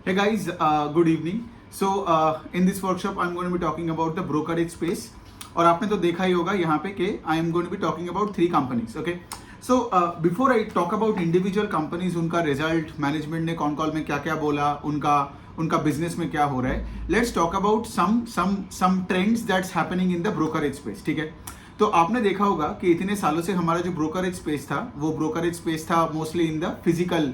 Hey guys, good evening. So in this workshop, I'm going to be talking about the brokerage space. और आपने तो देखा ही होगा यहाँ पे कि I am going to be talking about 3 companies. Okay. So before I talk about individual companies, उनका result, management ने कौन कॉल में क्या क्या बोला, उनका बिजनेस में क्या हो रहा है. Let's talk about some trends that's happening in the brokerage space. ठीक है. तो आपने देखा होगा कि इतने सालों से हमारा जो ब्रोकरेज स्पेस था वो ब्रोकरेज स्पेस था mostly in the physical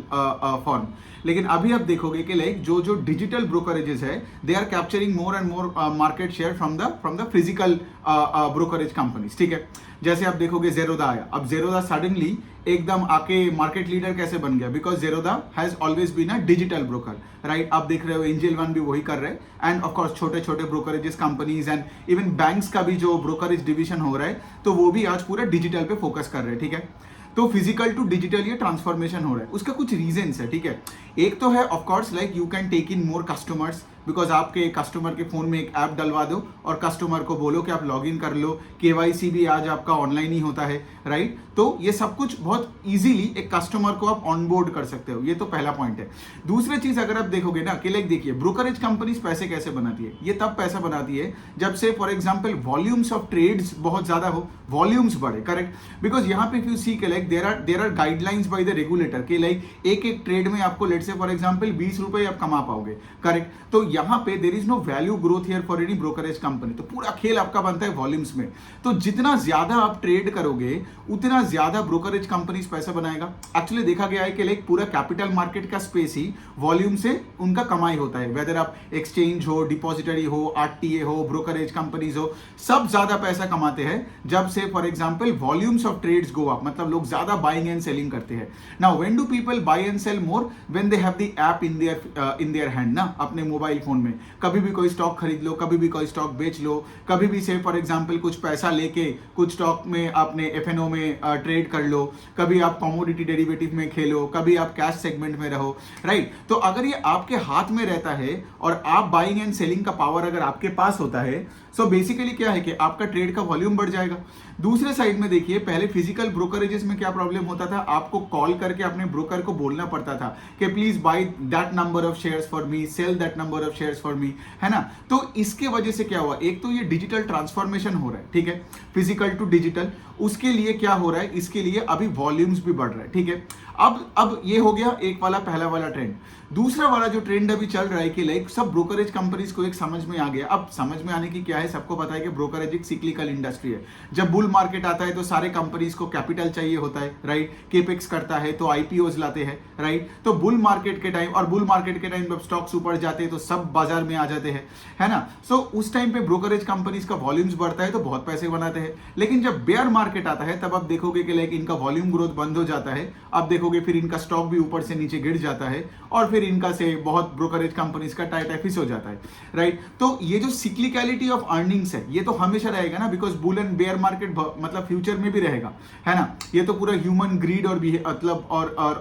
form. लेकिन अभी आप देखोगे कि लाइक जो डिजिटल ब्रोकरेजेस है they are capturing more and more market share from the physical brokerage companies. ठीक है. जैसे आप देखोगे जेरोदा आया. अब जेरोदा सडनली एकदम आके मार्केट लीडर कैसे बन गया? Because Zerodha has always been a digital broker, right. आप देख रहे हो एंजल वन भी वही कर रहे हैं एंड ऑफ कोर्स छोटे छोटे brokerages companies and even banks का भी जो ब्रोकरेज डिवीजन हो रहा है तो वो भी आज पूरा डिजिटल पे फोकस कर रहे हैं. ठीक है. तो फिजिकल टू डिजिटल ये ट्रांसफॉर्मेशन हो रहा है. उसका कुछ रीजंस है. ठीक है. एक तो है of course like you can take in more customers because आपके कस्टमर के फोन में एक ऐप डलवा दो और कस्टमर को बोलो कि आप लॉग इन कर लो. केवाईसी भी आज आपका ऑनलाइन ही होता है, राइट. तो ये सब कुछ बहुत इजीली एक कस्टमर को आप ऑनबोर्ड कर सकते हो. ये तो पहला पॉइंट है. दूसरी चीज अगर आप देखोगे ना कि लाइक देखिए ब्रोकरेज कंपनीज पैसे कैसे बनाती है. ये तब पैसा बनाती है जब से for example volumes of trades बहुत ज्यादा हो, वॉल्यूम्स बढ़े. करेक्ट. बिकॉज यहाँ पे इफ यू सी के like there are guidelines by the regulator के लाइक एक ट्रेड में आपको लेट से फॉर एग्जांपल 20 रुपए आप कमा पाओगे. करेक्ट. तो यहाँ पे there is no value growth here for any brokerage company. तो पूरा खेल आपका बनता है वॉल्यूम्स में. तो जितना ज्यादा आप ट्रेड करोगे उतना ज्यादा ब्रोकरेज कंपनीज पैसा बनाएगा. एक्चुअली देखा गया है कि लाइक पूरा कैपिटल मार्केट का स्पेस ही वॉल्यूम से उनका कमाई होता है. वेदर आप एक्सचेंज हो, डिपॉजिटरी हो, आरटीए हो, ब्रोकरेज कंपनीज हो, सब ज्यादा पैसा कमाते हैं जब से for example volumes of trades go up. मतलब लोग ज्यादा बाइंग एंड सेलिंग करते हैं. Now when do people buy and sell more? When they have the app in their hand ना, अपने मोबाइल फोन में. कभी भी कोई स्टॉक खरीद लो, कभी भी कोई स्टॉक बेच लो, कभी भी से फॉर एग्जांपल कुछ पैसा लेके कुछ स्टॉक में आपने एफएनओ में ट्रेड कर लो, कभी आप कमोडिटी डेरिवेटिव में खेलो, कभी आप कैश सेगमेंट में रहो, राइट. तो अगर ये आपके हाथ में रहता है और आप बाइंग एंड सेलिंग का पावर अगर आपके पास होता है सो बेसिकली क्या है कि आपका ट्रेड का वॉल्यूम बढ़ जाएगा. दूसरे साइड में देखिए पहले फिजिकल ब्रोकरेजेस में क्या प्रॉब्लम होता था, आपको कॉल करके अपने ब्रोकर को बोलना पड़ता था कि please buy that number of shares for me, sell that number of shares for me, है ना. तो इसके वजह से क्या हुआ, एक तो ये डिजिटल ट्रांसफॉर्मेशन हो रहा है. ठीक है. Physical to digital. उसके लिए क्या हो रहा है, इसके लिए अभी वॉल्यूम्स भी बढ़ रहा है. ठीक है. अब ये हो गया एक वाला पहला वाला ट्रेंड. दूसरा वाला जो ट्रेंड अभी चल रहा है कि लाइक सब ब्रोकरेज कंपनीज को एक समझ में आ गया. अब समझ में आने की क्या है, सबको पता है कि ब्रोकरेज एक सिक्लिकल इंडस्ट्री है. जब बुल मार्केट आता है तो सारे कंपनीज को कैपिटल चाहिए होता है, राइट. केपेक्स करता है तो आईपीओज लाते हैं, राइट. तो बुल मार्केट के टाइम और बुल मार्केट के टाइम जब स्टॉक्स ऊपर जाते हैं तो सब बाजार में आ जाते हैं, है ना. सो उस टाइम पे ब्रोकरेज कंपनीज का वॉल्यूम्स बढ़ता है तो बहुत पैसे बनाते हैं. लेकिन जब बेयर मार्केट आता है तब आप देखोगे कि लाइक इनका वॉल्यूम ग्रोथ बंद हो जाता है. आप देखोगे फिर इनका स्टॉक भी ऊपर से नीचे गिर जाता है और फिर इनका से बहुत ब्रोकरेज कंपनीज का टाइट एफिस हो जाता है, राइट. तो ये जो सिक्लिकलिटी ऑफ अर्निंग्स है ये तो हमेशा रहेगा ना, because bull and bear market मतलब फ्यूचर में भी रहेगा, है ना. ये तो पूरा ह्यूमन ग्रीड और मतलब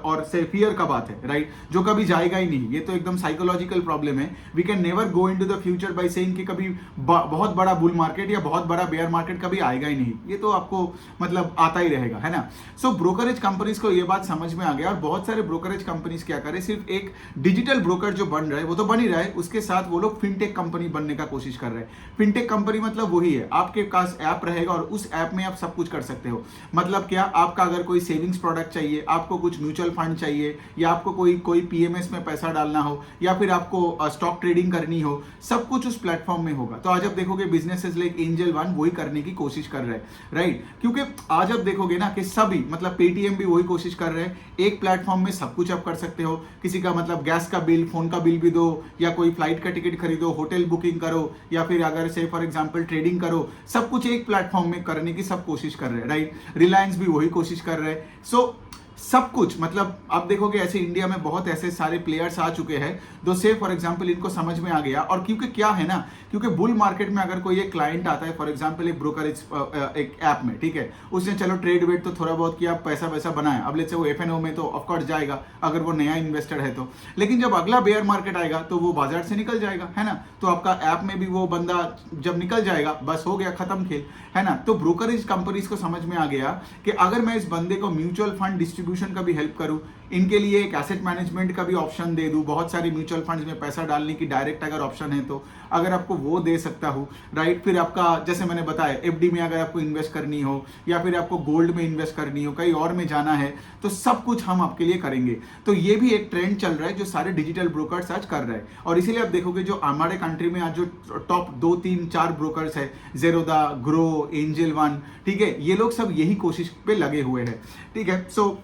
और से फियर का बात है, राइट. जो कभी जाएगा ही नहीं. ये तो एकदम साइकोलॉजिकल प्रॉब्लम है. We can never go into the future by saying कि कभी बहुत बड़ा बुल मार्केट या बहुत बड़ा बेयर मार्केट कभी आएगा ही नहीं. ये तो आपको मतलब आता ही रहेगा, है ना. सो ब्रोकरेज कंपनीज को ये बात समझ में आ गया और बहुत सारे ब्रोकरेज कंपनीज क्या करें, सिर्फ एक डिजिटल ब्रोकर जो बन रहा है वो तो बन ही रहा है, उसके साथ वो लोग फिनटेक कंपनी बनने का कोशिश कर रहे हैं. फिनटेक कंपनी मतलब वही है, आपके पास ऐप रहेगा और उस ऐप में आप सब कुछ कर सकते हो. मतलब क्या, आपका अगर कोई सेविंग्स प्रोडक्ट चाहिए, आपको कुछ म्यूचुअल फंड चाहिए या आपको कोई पीएमएस में पैसा डालना हो या फिर आपको स्टॉक ट्रेडिंग करनी हो, सब कुछ उस प्लेटफॉर्म में होगा. तो आज आप देखोगे बिजनेसेस लाइक एंजल वन वही करने की कोशिश कर रहे हैं, राइट. क्योंकि आज आप देखोगे ना कि सभी मतलब पेटीएम भी वही कोशिश कर रहे हैं, एक प्लेटफॉर्म में सब कुछ आप कर सकते हो. किसी का मतलब गैस का बिल, फोन का बिल भी दो या कोई फ्लाइट का टिकट खरीदो, होटल बुकिंग करो या फिर अगर से फॉर एग्जांपल ट्रेडिंग करो, सब कुछ एक प्लेटफॉर्म में करने की सब कोशिश कर रहे हैं, राइट. रिलायंस भी वही कोशिश कर रहे हैं. सो सब कुछ मतलब आप देखोगे ऐसे इंडिया में बहुत ऐसे सारे प्लेयर्स आ चुके हैं जो से फॉर एग्जांपल इनको समझ में आ गया. और क्योंकि क्या है ना, क्योंकि बुल मार्केट में अगर कोई एक क्लाइंट आता है फॉर एग्जांपल एक ब्रोकरेज एक ऐप में, ठीक है, उसने चलो ट्रेड वेट तो थोड़ा बहुत किया, पैसा वैसा बनाया, अब लेट्स से वो एफएनओ में तो ऑफकोर्स जाएगा अगर वो नया इन्वेस्टर है तो. लेकिन जब अगला बेयर मार्केट आएगा तो वो बाजार से निकल जाएगा, है ना. तो आपका ऐप में भी वो बंदा जब निकल जाएगा बस हो गया, खत्म खेल, है ना. तो ब्रोकरेज कंपनीज को समझ में आ गया कि अगर मैं इस बंदे को म्यूचुअल फंड डिस्ट्रीब्यूशन का भी हेल्प करूं, इनके लिए एक एसेट मैनेजमेंट का भी ऑप्शन दे दूं, बहुत सारी म्यूचुअल फंड्स में पैसा डालने की डायरेक्ट अगर ऑप्शन है तो अगर आपको वो दे सकता हूँ, राइट। फिर आपका जैसे मैंने बताया एफडी में अगर आपको इन्वेस्ट करनी हो या फिर आपको गोल्ड में इन्वेस्ट करनी हो, कहीं और में जाना है, तो सब कुछ हम आपके लिए करेंगे। तो ये भी एक ट्रेंड चल रहा है जो सारे डिजिटल ब्रोकर्स आज कर रहे हैं। और इसीलिए आप देखोगे जो हमारे कंट्री में आज जो टॉप 2 3 4 ब्रोकर्स है, जेरोदा, ग्रो, एंजल वन, ठीक है, ये लोग सब यही कोशिश पे लगे हुए हैं, ठीक है। सो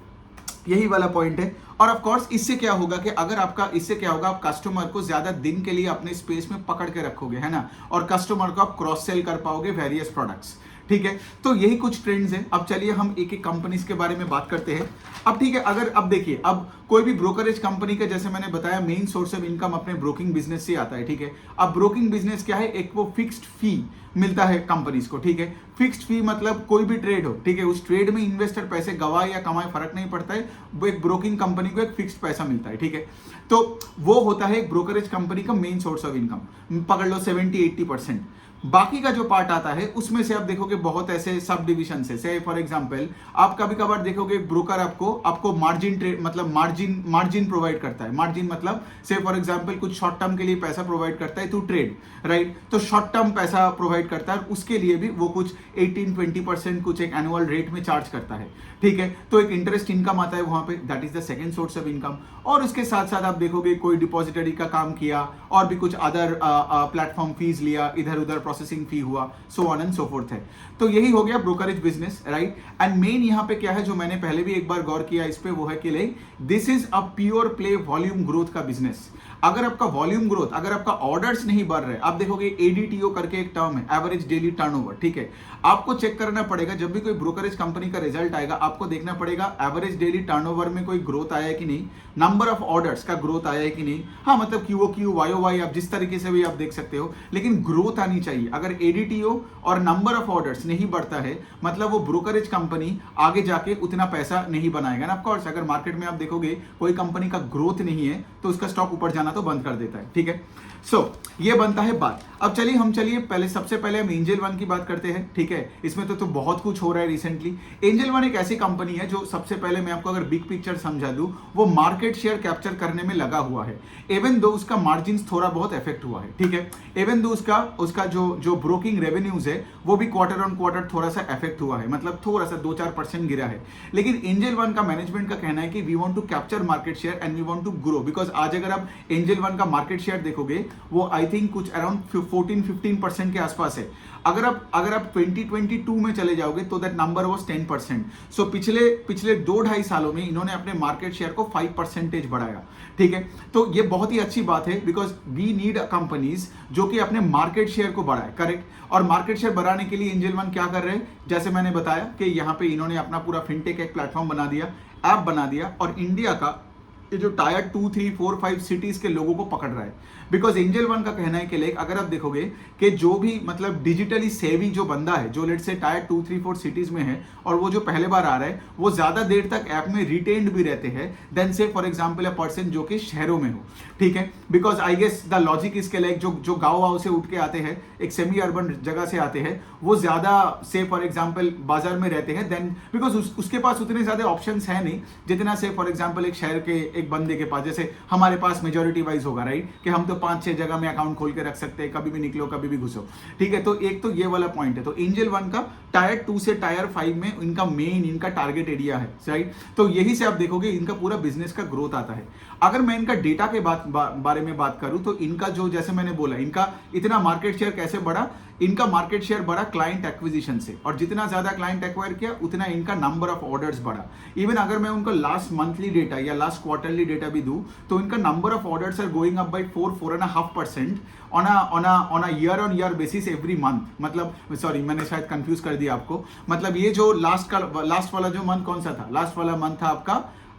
यही वाला पॉइंट है। और ऑफ कोर्स इससे क्या होगा कि अगर आपका इससे क्या होगा, आप कस्टमर को ज्यादा दिन के लिए अपने स्पेस में पकड़ के रखोगे, है ना, और कस्टमर को आप क्रॉस सेल कर पाओगे वेरियस प्रोडक्ट्स, ठीक है। तो यही कुछ ट्रेंड्स हैं। अब चलिए हम एक एक कंपनीज के बारे में बात करते हैं। अब ठीक है, अगर अब देखिए, अब कोई भी ब्रोकरेज कंपनी का जैसे मैंने बताया मेन सोर्स ऑफ इनकम अपने ब्रोकिंग बिजनेस से आता है, ठीक है। अब ब्रोकिंग बिजनेस क्या है, एक वो फिक्स्ड फी मिलता है कंपनीज को, ठीक है। फिक्स्ड फी मतलब कोई भी ट्रेड हो, ठीक है, उस ट्रेड में इन्वेस्टर पैसे गवाए या कमाए फर्क नहीं पड़ता है, वो एक ब्रोकिंग कंपनी को एक फिक्स्ड पैसा मिलता है, ठीक है। तो वो होता है एक ब्रोकरेज कंपनी का मेन सोर्स ऑफ इनकम, पकड़ लो 70-80%। बाकी का जो पार्ट आता है उसमें से आप देखोगे बहुत ऐसे सब डिविजन है। से फॉर एग्जांपल आप कभी कभार देखोगे ब्रोकर आपको मार्जिन ट्रेड मतलब मार्जिन प्रोवाइड करता है। मार्जिन मतलब से फॉर एग्जांपल कुछ शॉर्ट टर्म के लिए पैसा प्रोवाइड करता है टू ट्रेड, राइट। तो शॉर्ट टर्म पैसा प्रोवाइड करता है, उसके लिए भी वो कुछ 18-20% कुछ एक एनुअल रेट में चार्ज करता है, ठीक है। तो एक इंटरेस्ट इनकम आता है वहां पे, that is the second source of income. और उसके साथ साथ आप देखोगे कोई डिपॉजिटरी का काम किया और भी कुछ अदर प्लेटफॉर्म फीस लिया, इधर उधर प्रोसेसिंग फी हुआ, so on and so fourth है। तो यही हो गया brokerage business, right. And main यहाँ पे क्या है जो मैंने पहले भी एक बार गौर किया इस पे, वो है कि like this is a pure play volume growth का बिजनेस। अगर आपका वॉल्यूम ग्रोथ, अगर आपका ऑर्डर्स नहीं बढ़ रहे, आप देखोगे एडीटीओ करके एक टर्म है, एवरेज डेली टर्नओवर, ठीक है। आपको चेक करना पड़ेगा जब भी कोई ब्रोकरेज कंपनी का रिजल्ट आएगा, आपको देखना पड़ेगा एवरेज डेली टर्नओवर में कोई ग्रोथ आया है कि नहीं, नंबर ऑफ ऑर्डर्स का ग्रोथ आया है कि नहीं। हाँ, मतलब क्यूओक्यू, वाईओवाई, आप जिस तरीके से भी आप देख सकते हो, लेकिन ग्रोथ आनी चाहिए। अगर एडीटीओ और नंबर ऑफ ऑर्डर्स नहीं बढ़ता है, मतलब वो ब्रोकरेज कंपनी आगे जाके उतना पैसा नहीं बनाएगा ना। ऑफ कोर्स अगर मार्केट में आप देखोगे कोई कंपनी का ग्रोथ नहीं है तो उसका स्टॉक ऊपर जाना तो बंद कर देता है, ठीक है। सो ये बनता है बात। अब चलिए पहले सबसे पहले हम एंजल वन की बात करते हैं, ठीक है। इसमें तो बहुत कुछ हो रहा है रिसेंटली। एंजल वन एक ऐसी कंपनी है जो सबसे पहले मैं आपको अगर बिग पिक्चर समझा दूं, वो मार्केट शेयर कैप्चर करने में लगा हुआ है। इवन दो उसका मार्जिन थोड़ा बहुत इफेक्ट हुआ है, ठीक है। इवन दो उसका जो ब्रोकिंग रेवेन्यूज है वो भी क्वार्टर ऑन क्वार्टर थोड़ा सा इफेक्ट हुआ है, मतलब थोड़ा सा 2-4% गिरा है। लेकिन एंजल वन का मैनेजमेंट का कहना है कि we want to capture market share and we want to grow, because आज अगर आप एंजल वन का मार्केट शेयर देखोगे वो आई थिंक कुछ अराउंड 14-15% के आसपास है। अगर आप 2022 में चले जाओगे तो दैट नंबर वाज 10%। सो पिछले 2-2.5 सालों में इन्होंने अपने मार्केट शेयर को 5% बढ़ाया, ठीक है। तो ये बहुत ही अच्छी बात है, बिकॉज वी नीड कंपनीज जो कि अपने मार्केट शेयर को बढ़ाए, करेक्ट। और मार्केट शेयर बढ़ाने के लिए एंजल वन क्या कर रहे हैं, जैसे मैंने बताया कि यहाँ पे इन्होंने अपना पूरा फिनटेक एक प्लेटफॉर्म बना दिया, ऐप बना दिया, और इंडिया का ये जो टायर 2, 3, 4, 5 सिटीज के लोगों को पकड़ रहा है। बिकॉज एंजल वन का कहना है कि लाइक अगर आप देखोगे कि जो भी मतलब डिजिटली सेवी जो बंदा है, जो लेट से टायर 2, 3, 4 सिटीज में है और वो जो पहले बार आ रहा है, वो ज्यादा देर तक ऐप में रिटेन्ड भी रहते हैं देन से फॉर एग्जाम्पल अ पर्सन जो कि शहरों में हो, ठीक है। Because I guess the logic इसके लाइक जो गाँव से उठ के आते हैं, एक सेमी अर्बन जगह से आते हैं, वो ज्यादा से फॉर एग्जाम्पल बाजार में रहते हैं देन, बिकॉज उसके पास उतने ज्यादा ऑप्शन है नहीं जितना से फॉर एग्जाम्पल एक शहर के एक बंदे के पास, जैसे हमारे पास मेजोरिटी वाइज होगा, राइट, कि हम तो 5-6 जगह में अकाउंट खोल के रख सकते हैं, कभी भी निकलो कभी भी घुसो, ठीक है। तो एक तो ये वाला पॉइंट है। तो एंजल वन का टायर 2 से टायर 5 में इनका टारगेट एरिया है, राइट। तो यही से आप देखोगे इनका पूरा बिजनेस का ग्रोथ आता है। अगर मैं इनका डेटा के बारे में बात करूं तो इनका जो जैसे मैंने बोला, इनका इतना मार्केट शेयर कैसे बढ़ा, इनका मार्केट शेयर बढ़ा क्लाइंट एक्विजिशन से, और जितना ज्यादा क्लाइंट एक्वायर किया उतना इनका नंबर ऑफ ऑर्डर्स बढ़ा। इवन अगर मैं उनका लास्ट मंथली डेटा या लास्ट क्वार्टरली डेटा भी दूं तो इनका number of orders are going up by 4-4.5% on a year on year basis every month. मतलब सॉरी, मैंने शायद कंफ्यूज कर दिया आपको। मतलब ये जो लास्ट वाला जो मंथ कौन सा था, लास्ट वाला मंथ था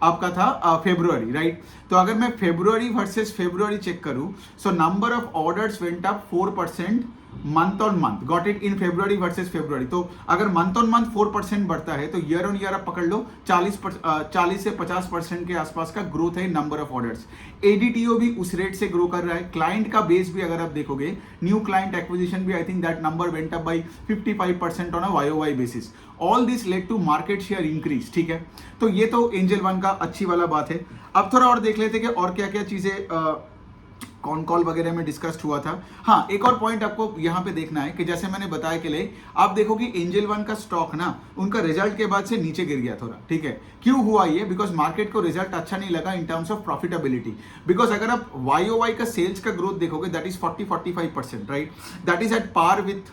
आपका था फेब्रुअरी, राइट। तो अगर मैं फेब्रुअरी वर्सेस फेब्रुअरी चेक करूं, so number of orders went up 4% month on month, got it, in February versus February. तो अगर मंथ ऑन मंथ 4% बढ़ता है तो ईयर ऑन ईयर आप पकड़ लो 40 से 50% के आसपास का ग्रोथ है नंबर ऑफ ऑर्डर्स। एडीटीओ भी उस रेट से ग्रो कर रहा है। क्लाइंट का बेस भी अगर आप देखोगे, न्यू क्लाइंट एक्विजिशन भी I think that number went up by 55% on a YoY basis. All this led to market share increase, ठीक है। तो ये तो एंजल वन का अच्छी वाला बात है। अब थोड़ा और देख लेते कि और क्या क्या चीजें कॉन कॉल वगैरह में डिस्कस्ड हुआ था। हाँ, एक और पॉइंट आपको यहाँ पे देखना है कि जैसे मैंने बताया के लिए आप देखोगे एंजल वन का स्टॉक ना उनका रिजल्ट के बाद से नीचे गिर गया थोड़ा, ठीक है। क्यों हुआ ये? बिकॉज मार्केट को रिजल्ट अच्छा नहीं लगा in terms of profitability. Because अगर आप वाईओवाई का सेल्स का ग्रोथ देखोगे that is 40-45%, right. That is at par with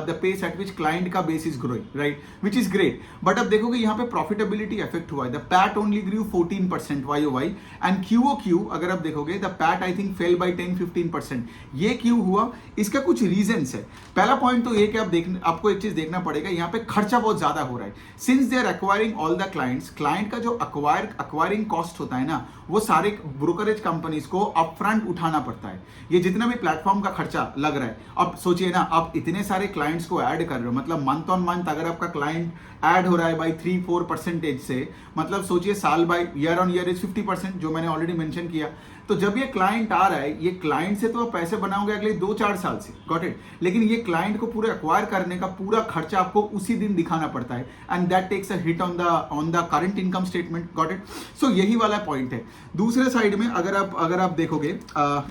the pace at which client का base is growing, right, which is great. But अब देखोगे यहाँ पे प्रॉफिटेबिलिटी इफेक्ट हुआ है। The PAT only grew 14% YoY and QoQ अगर आप देखोगे the PAT I think fell by 10-15%। ये क्यों हुआ? इसका कुछ रीजंस है। पहला पॉइंट तो ये कि आपको एक चीज देखना पड़ेगा, यहाँ पे खर्चा बहुत ज्यादा हो रहा है। Since they are acquiring all the clients, client का जो एक्वायरिंग कॉस्ट होता है ना, वो सारे ब्रोकरेज कंपनीज को अपफ्रंट उठाना पड़ता है। ये जितना भी प्लेटफॉर्म का खर्चा लग रहा है, अब सोचिए ना, आप इतने सारे क्लाइंट्स को ऐड कर रहे हो, मतलब मंथ ऑन मंथ अगर आपका क्लाइंट ऐड हो रहा है बाई 3-4% से, मतलब सोचिए साल by year on year is 50%, जो मैंने ऑलरेडी मेंशन किया। तो जब ये क्लाइंट आ रहा है, ये क्लाइंट से तो आप पैसे बनाओगे अगले 2-4 साल से, गॉट इट। लेकिन ये क्लाइंट को पूरे एक्वायर करने का पूरा खर्चा आपको उसी दिन दिखाना पड़ता है and that takes a hit on the current income statement, got it. So यही वाला पॉइंट है। दूसरे साइड में अगर आप देखोगे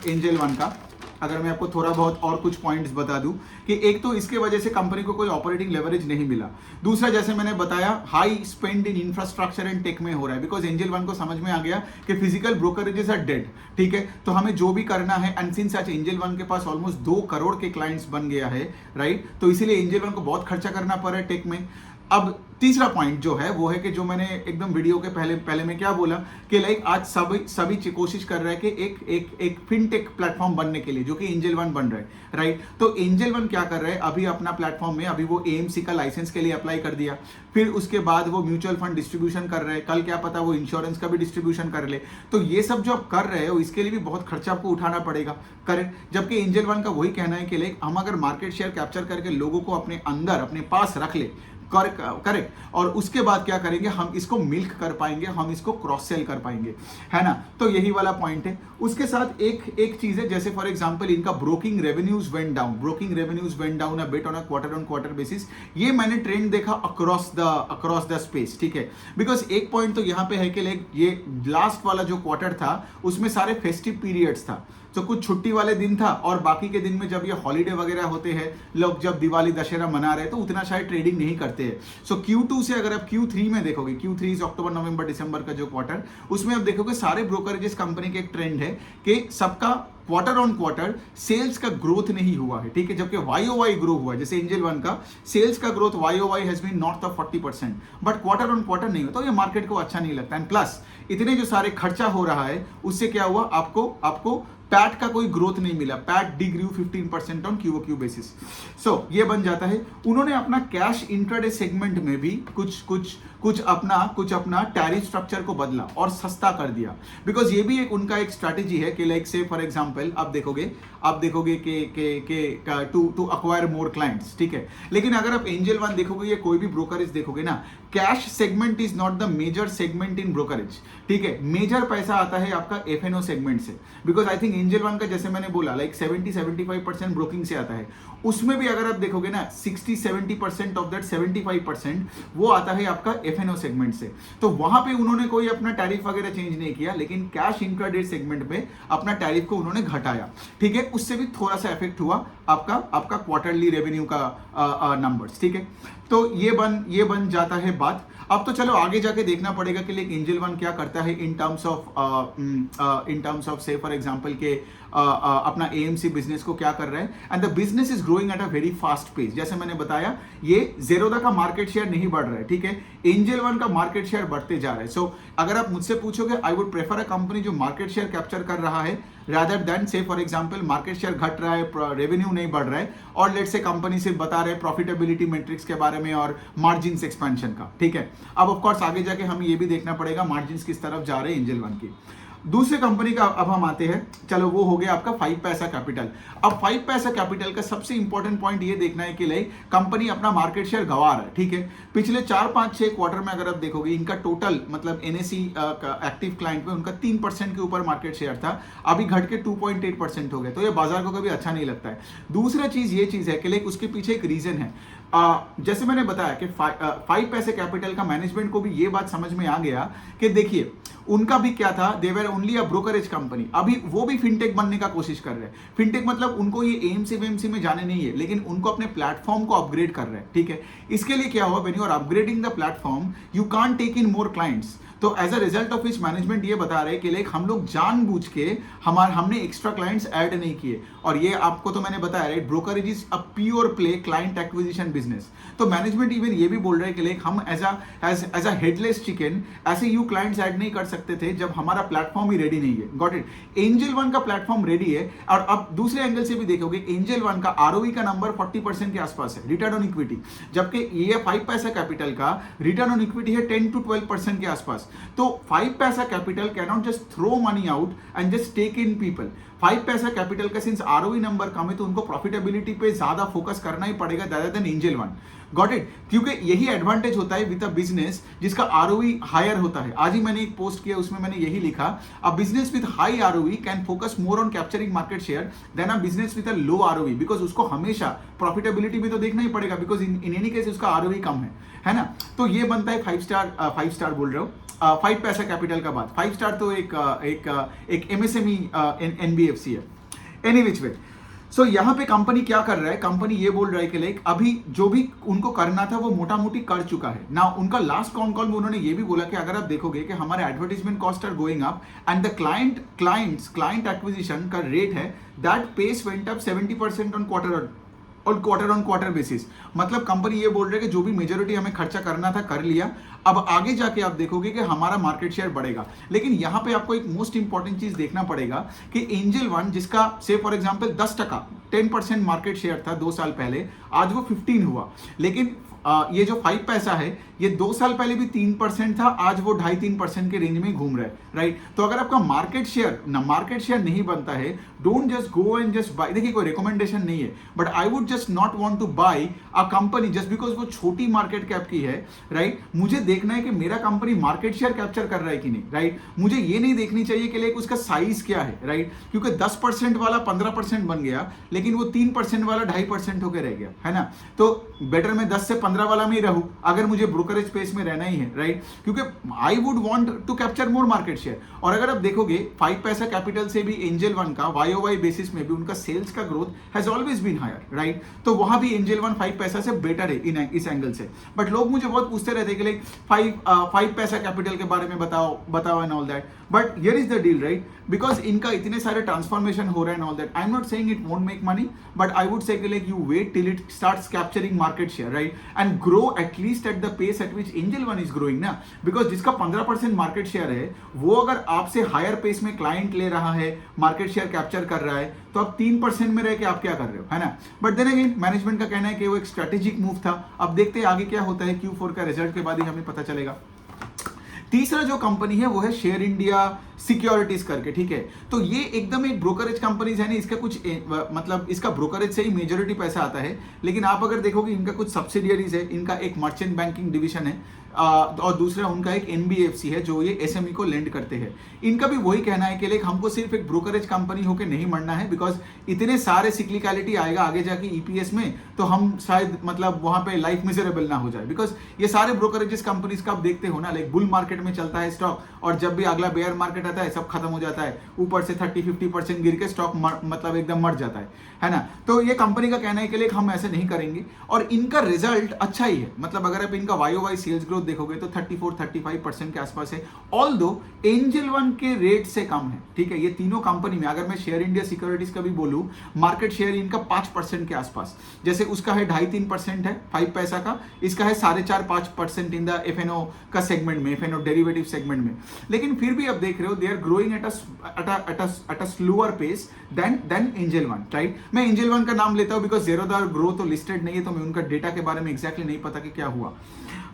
एंजल वन का, अगर मैं आपको थोड़ा बहुत और कुछ पॉइंट्स बता दूं कि एक तो इसके वजह से कंपनी को कोई ऑपरेटिंग लेवरेज नहीं मिला। दूसरा, जैसे मैंने बताया, high spend in infrastructure and tech में हो रहा है बिकॉज एंजल वन को समझ में आ गया कि फिजिकल ब्रोकरेजेस आर डेड, ठीक है। तो हमें जो भी करना है, एंड सिंस आज एंजल वन के पास ऑलमोस्ट 2 करोड़ के क्लाइंट्स बन गया है, राइट, तो इसीलिए एंजल वन को बहुत खर्चा करना पड़ रहा है टेक में। अब तीसरा पॉइंट जो है वो है कि जो मैंने एकदम वीडियो के पहले में क्या बोला कि लाइक आज सभी कोशिश कर रहा है कि एक फिनटेक प्लेटफॉर्म बनने के लिए, जो कि एंजल वन बन रहा है, राइट। तो एंजल वन क्या कर रहा है अभी अपना प्लेटफॉर्म में, अभी वो एएमसी का लाइसेंस के लिए अप्लाई कर दिया, फिर उसके बाद वो म्यूचुअल फंड डिस्ट्रीब्यूशन कर रहे हैं, कल क्या पता वो इंश्योरेंस का भी डिस्ट्रीब्यूशन कर ले। तो ये सब जो आप कर रहे हो इसके लिए भी बहुत खर्चा आपको उठाना पड़ेगा, करेक्ट। जबकि एंजल वन का वही कहना है कि लाइक हम अगर मार्केट शेयर कैप्चर करके लोगों को अपने अंदर अपने पास रख ले, करेक्ट, और उसके बाद क्या करेंगे, हम इसको मिल्क कर पाएंगे, हम इसको क्रॉस सेल कर पाएंगे, है ना। तो यही वाला पॉइंट है। उसके साथ एक चीज है, जैसे फॉर एग्जांपल इनका broking revenues went down a bit on quarter basis. ये मैंने ट्रेंड देखा अक्रॉस द स्पेस, ठीक है। बिकॉज एक पॉइंट तो यहाँ पे है कि लाइक ये लास्ट वाला जो क्वार्टर था उसमें सारे फेस्टिव पीरियड्स था, तो कुछ छुट्टी वाले दिन था, और बाकी के दिन में जब ये हॉलीडे वगैरह होते हैं, लोग जब दिवाली दशहरा मना रहे हैं तो उतना शायद ट्रेडिंग नहीं करते हैं। सो Q2 से अगर आप Q3 में देखोगे, Q3 इज अक्टूबर नवंबर दिसंबर का जो क्वार्टर, उसमें आप देखोगे सारे ब्रोकरेजेस कंपनी के एक ट्रेंड है कि सबका क्वार्टर ऑन क्वार्टर सेल्स का ग्रोथ नहीं हुआ है, ठीक है। जबकि वाईओवाई ग्रो हुआ है, जैसे एंजल वन का सेल्स का growth YoY has been north of 40%, but quarter on quarter नहीं होता, तो ये मार्केट को अच्छा नहीं लगता। एंड प्लस इतने जो सारे खर्चा हो रहा है उससे क्या हुआ, आपको पैट का कोई ग्रोथ नहीं मिला, पैट डिग्रू 15% ऑन क्यूओक्यू बेसिस। सो ये बन जाता है। उन्होंने अपना कैश इंट्राडे सेगमेंट में भी कुछ अपना टैरिफ स्ट्रक्चर को बदला और सस्ता कर दिया, बिकॉज ये भी उनका एक स्ट्रैटेजी है कि लाइक से फॉर एग्जांपल आप देखोगे कि टू अक्वायर मोर क्लाइंट्स, ठीक है। लेकिन अगर आप एंजल वन देखोगे या कोई भी ब्रोकरेज देखोगे ना, cash segment is not the major segment in brokerage, ठीक है। मेजर पैसा आता है आपका एफएनओ सेगमेंट से, because I think Angel One का जैसे मैंने बोला लाइक 70-75% ब्रोकिंग से आता है। उसमें भी अगर आप देखोगे ना 60-70% ऑफ दैट 75% वो आता है आपका एफएनओ सेगमेंट से। तो वहां पे उन्होंने कोई अपना टैरिफ वगैरह चेंज नहीं किया, लेकिन कैश इंट्राडे सेगमेंट में अपना टैरिफ को उन्होंने घटाया, ठीक है। उससे भी थोड़ा सा इफेक्ट हुआ आपका क्वार्टरली रेवेन्यू का नंबर्स, ठीक है। तो ये बन जाता है बात। अब तो चलो आगे जाके देखना पड़ेगा कि लाइक एंजल वन क्या करता है इन टर्म्स ऑफ से फॉर एग्जांपल के अपना एएमसी बिजनेस को क्या कर रहा है। And the business is growing at a very fast pace. जैसे मैंने बताया ये जेरोदा का मार्केट शेयर नहीं बढ़ रहा है, ठीक है, एंजल वन का मार्केट शेयर बढ़ते जा रहा है। सो अगर आप मुझसे पूछोगे, I would prefer a company जो मार्केट शेयर कैप्चर कर रहा है rather than से फॉर एग्जांपल मार्केट शेयर घट रहा है, रेवेन्यू नहीं बढ़ रहा है, और लेट से कंपनी से बता रहे प्रॉफिटेबिलिटी मैट्रिक्स के बारे में और मार्जिन्स एक्सपेंशन का, ठीक है। अब ऑफ कोर्स आगे जाके हमें ये भी देखना पड़ेगा मार्जिन्स किस तरफ जा रहे हैं एंजल वन की। दूसरे कंपनी का अब हम आते हैं, चलो वो हो गया आपका 5 पैसा कैपिटल। अब 5 पैसा कैपिटल का सबसे इंपॉर्टेंट पॉइंट ये देखना है कि लाइक कंपनी अपना मार्केट शेयर गंवा रहा है, ठीक है। पिछले 4-5-6 क्वार्टर में अगर आप देखोगे इनका टोटल मतलब एनएसई एक्टिव क्लाइंट में उनका 3% के ऊपर मार्केट शेयर था, अभी घट के 2.8% हो गए, तो ये बाजार को कभी अच्छा नहीं लगता है। दूसरा चीज ये चीज है कि लाइक उसके पीछे एक रीजन है। जैसे मैंने बताया कि 5 पैसे कैपिटल का मैनेजमेंट को भी ये बात समझ में आ गया कि देखिए उनका भी क्या था, they were only a brokerage company. अभी वो भी फिनटेक बनने का कोशिश कर रहे हैं। फिनटेक मतलब उनको ये एएमसी वेएमसी में जाने नहीं है, लेकिन उनको अपने प्लेटफॉर्म को अपग्रेड कर रहे हैं, ठीक है। इसके लिए क्या हुआ, when you are upgrading the platform you can't take in more clients. तो एज अ रिजल्ट ऑफ इस मैनेजमेंट ये बता रहे हैं कि लाइक हम लोग जानबूझ के हमने एक्स्ट्रा क्लाइंट्स ऐड नहीं किए। और ये आपको तो मैंने बताया right, brokerage is a pure play client acquisition business. तो मैनेजमेंट इवन ये भी बोल रहे हैं कि लाइक हम एज अ हेडलेस चिकन ऐसे यू क्लाइंट्स ऐड नहीं कर सकते थे जब हमारा प्लेटफॉर्म ही रेडी नहीं है। Got it. एंजल वन का प्लेटफॉर्म रेडी है, और अब दूसरे एंगल से भी देखोगे एंजल वन का आरओई का नंबर 40% के आसपास है, रिटर्न ऑन इक्विटी, जबकि ये 5 पैसा कैपिटल का रिटर्न ऑन इक्विटी है 10 to 12% के आसपास। तो 5 Paisa capital can not just throw money out and just take in people. 5 Paisa capital का सिंस आरओई नंबर कम है तो उनको प्रॉफिटेबिलिटी पे ज्यादा फोकस करना ही पड़ेगा that then Angel One. Got it. क्योंकि यही एडवांटेज होता है विद अ बिजनेस जिसका आरओई हायर होता है। आज ही मैंने एक पोस्ट किया, उसमें मैंने यही लिखा, a business with high ROI can focus more on capturing market share than a business with a low ROI, because उसको हमेशा प्रॉफिटेबिलिटी भी तो देखना ही पड़ेगा, बिकॉज इन एनी केस उसका आरओई कम है ना। तो ये बनता है 5 स्टार बोल रहे हो। 5 पैसा कैपिटल का बात, 5 स्टार तो एक एमएसएमई एनबीएफसी है। एनी विच वे, सो यहाँ पे कंपनी क्या कर रहा है, कंपनी ये बोल रहा है कि लाइक अभी जो भी उनको करना था वो मोटा मोटी कर चुका है ना। उनका लास्ट कॉन कॉल में उन्होंने ये भी बोला कि अगर आप देखोगे कि हमारे advertisement cost are going up and the client acquisition का रेट है that pace went up 70% on quarter basis. मतलब कंपनी ये बोल रही है कि जो भी मेजोरिटी हमें खर्चा करना था कर लिया, अब आगे जाके आप देखोगे कि हमारा मार्केट शेयर बढ़ेगा। लेकिन यहां पे आपको एक मोस्ट इंपॉर्टेंट चीज देखना पड़ेगा कि एंजल वन जिसका से फॉर एग्जांपल 10% मार्केट शेयर था 2 साल पहले, आज वो 15 हुआ। लेकिन ये जो 5 पैसा है ये 2 साल पहले भी 3% था, आज वो 2.5-3% के रेंज में घूम रहा है, राइट। तो अगर आपका मार्केट शेयर नहीं बनता है, don't just go and just buy. देखिए कोई रिकमेंडेशन नहीं है, but I would just not want to buy a company just because वो छोटी मार्केट कैप की है, राइट। मुझे देखना है कि मेरा कंपनी मार्केट शेयर कैप्चर कर रहा है कि नहीं, राइट। मुझे ये नहीं देखनी चाहिए कि लाइक उसका साइज क्या है, राइट। क्योंकि 10% वाला 15% बन गया, लेकिन वो 3% वाला 2.5% होकर रह गया, है ना। तो बेटर मैं 10 से 15 वाला में ही रहूं अगर मुझे ब्रोकरेज स्पेस में रहना ही है, राइट। क्योंकि I would want to capture more market share. और अगर आप देखोगे 5 पैसा कैपिटल से भी एंजल वन का वाई बेसिस में भी उनका सेल्स का growth has always been higher, right. तो वहां भी एंजल वन 5 पैसा से बेटर है इस एंगल से। बट लोग मुझे बहुत पूछते रहते हैं कि लाइक 5 पैसा कैपिटल के बारे में बताओ and all that. But here is the deal, right, because इनका इतने सारे ट्रांसफॉर्मेशन हो रहे हैं and all that. I am not saying it won't make money, but I would say like you wait till it starts capturing market share, right, and grow atleast at the pace at which Angel One is growing ना। Because जिसका 15% market share है वो अगर आपसे higher pace में client ले रहा है, मार्केट शेयर कैप्चर कर रहा है, तो आप 3% में रह के आप क्या कर रहे हो, है ना। बट देन अगेन मैनेजमेंट का कहना है कि वो एक स्ट्रेटेजिक मूव था। अब देखते हैं आगे क्या होता है, Q4 का रिजल्ट के बाद ही हमें पता चलेगा। तीसरा जो कंपनी है वो है शेयर इंडिया सिक्योरिटीज करके, ठीक है। तो ये एकदम एक ब्रोकरेज कंपनीज है ना, इसका कुछ मतलब इसका ब्रोकरेज से ही मेजोरिटी पैसा आता है। लेकिन आप अगर देखोगे इनका कुछ सब्सिडियरीज है, इनका एक मर्चेंट बैंकिंग डिवीजन है और दूसरा उनका एक एनबीएफसी है जो ये एसएमई को लेंड करते हैं। इनका भी वही कहना है कि लाइक हमको सिर्फ एक ब्रोकरेज कंपनी होकर नहीं मरना है, बिकॉज इतने सारे सिक्लिकलिटी आएगा आगे जाके ईपीएस में, तो हम शायद मतलब वहां पे लाइफ मिजरेबल ना हो जाए। बिकॉज ये सारे ब्रोकरेजेस कंपनीज का आप देखते हो ना, लाइक बुल मार्केट में चलता है स्टॉक, और जब भी अगला बेयर मार्केट आता है सब खत्म हो जाता है, ऊपर से 30-50% गिर के स्टॉक मतलब एकदम मर जाता है ना। तो ये कंपनी का कहना है कि लाइक हम ऐसे नहीं करेंगे, और इनका रिजल्ट अच्छा ही है। मतलब अगर आप इनका वाई सेल्स ग्रोथ देखोगे तो 34-35% के आसपास है, ऑल्दो एंजल वन के रेट से कम है, ठीक है। ये तीनों कंपनी में अगर मैं शेयर इंडिया सिक्योरिटीज का भी बोलूं, मार्केट शेयर इनका 5% के आसपास, जैसे उसका है 2.5-3% है 5 पैसा का, इसका है 4.5-5% इन द एफएनओ का सेगमेंट में, एफएनओ डेरिवेटिव सेगमेंट में। लेकिन फिर भी आप देख रहे हो they are growing at a slower pace than Angel One, right. मैं एंजल वन का नाम लेता हूं बिकॉज ज़ेरोदार ग्रो तो लिस्टेड नहीं है, तो मैं उनका डेटा के बारे में एग्जैक्टली नहीं पता कि क्या हुआ।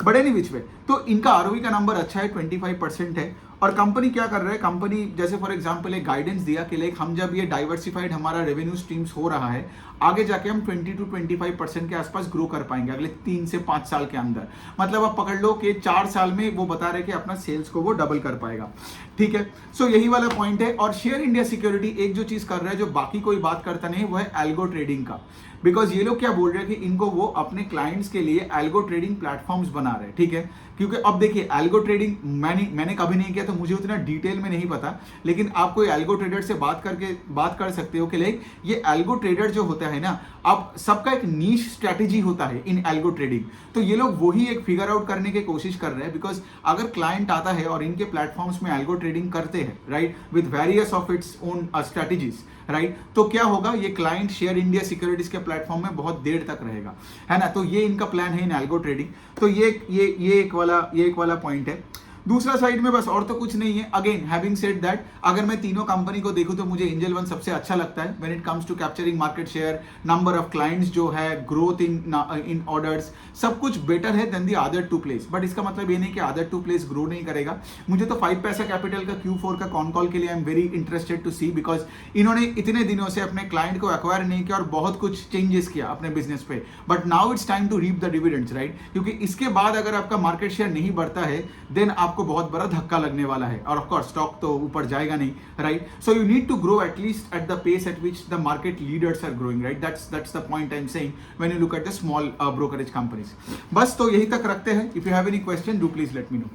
बट एनी विच वे, तो इनका आरओई का नंबर अच्छा है, 25% है, और कंपनी क्या कर रहा है, कंपनी जैसे फॉर एग्जांपल एक गाइडेंस दिया कि लाइक हम जब ये डाइवर्सिफाइड हमारा रेवेन्यू स्ट्रीम्स हो रहा है, आगे जाके हम 20 to 25% के आसपास ग्रो कर पाएंगे अगले 3 से 5 साल के अंदर। मतलब आप पकड़ लो कि 4 साल में वो बता रहे कि अपना सेल्स को वो डबल कर पाएगा। ठीक है, सो यही वाला पॉइंट है। और शेयर इंडिया सिक्योरिटी एक जो चीज कर रहा है जो बाकी कोई बात करता नहीं, वो है एल्गो ट्रेडिंग का। बिकॉज ये लोग क्या बोल रहे हैं कि इनको वो अपने क्लाइंट्स के लिए एल्गो ट्रेडिंग प्लेटफॉर्म्स बना रहे हैं। ठीक है, क्योंकि अब देखिए एल्गो ट्रेडिंग मैंने कभी नहीं किया तो मुझे उतना डिटेल में नहीं पता, लेकिन आप कोई एल्गो ट्रेडर से बात कर सकते हो कि लाइक ये एल्गो ट्रेडर जो होता है ना, अब सबका एक नीश स्ट्रैटेजी होता है इन एल्गो ट्रेडिंग। तो ये लोग वही एक फिगर आउट करने की कोशिश कर रहे हैं। बिकॉज अगर क्लाइंट आता है और इनके प्लेटफॉर्म्स में एल्गो ट्रेडिंग करते हैं, right, with various of its own strategies, right, तो क्या होगा, ये क्लाइंट शेयर इंडिया सिक्योरिटीज के प्लेटफॉर्म में बहुत देर तक रहेगा, है ना। तो ये इनका प्लान है इन एल्गो ट्रेडिंग। तो ये एक वाला पॉइंट है। दूसरा साइड में बस और तो कुछ नहीं है। अगेन हैविंग सेड दैट, अगर मैं तीनों कंपनी को देखूं तो मुझे एंजल वन सबसे अच्छा लगता है when it comes to capturing market share, number of clients जो है, ग्रोथ इन ऑर्डर्स, सब कुछ बेटर है than the other two place. बट इसका मतलब ये नहीं कि अदर टू प्लेस ग्रो नहीं करेगा। मुझे तो 5 पैसा कैपिटल का Q4 का कॉन कॉल के लिए I am very interested to see, because इन्होंने इतने दिनों से अपने क्लाइंट को एक्वायर नहीं किया और बहुत कुछ चेंजेस किया अपने बिजनेस पे, but now it's time to reap the dividends, right. क्योंकि इसके बाद अगर आपका मार्केट शेयर नहीं बढ़ता है देन आपको बहुत बड़ा धक्का लगने वाला है, और ऑफ कोर्स स्टॉक तो ऊपर जाएगा नहीं, right. So you need to grow atleast at the pace at which the market leaders are growing, right. That's the point I am saying when you look at the small brokerage companies. बस तो यही तक रखते हैं। If you have any question do please let me no.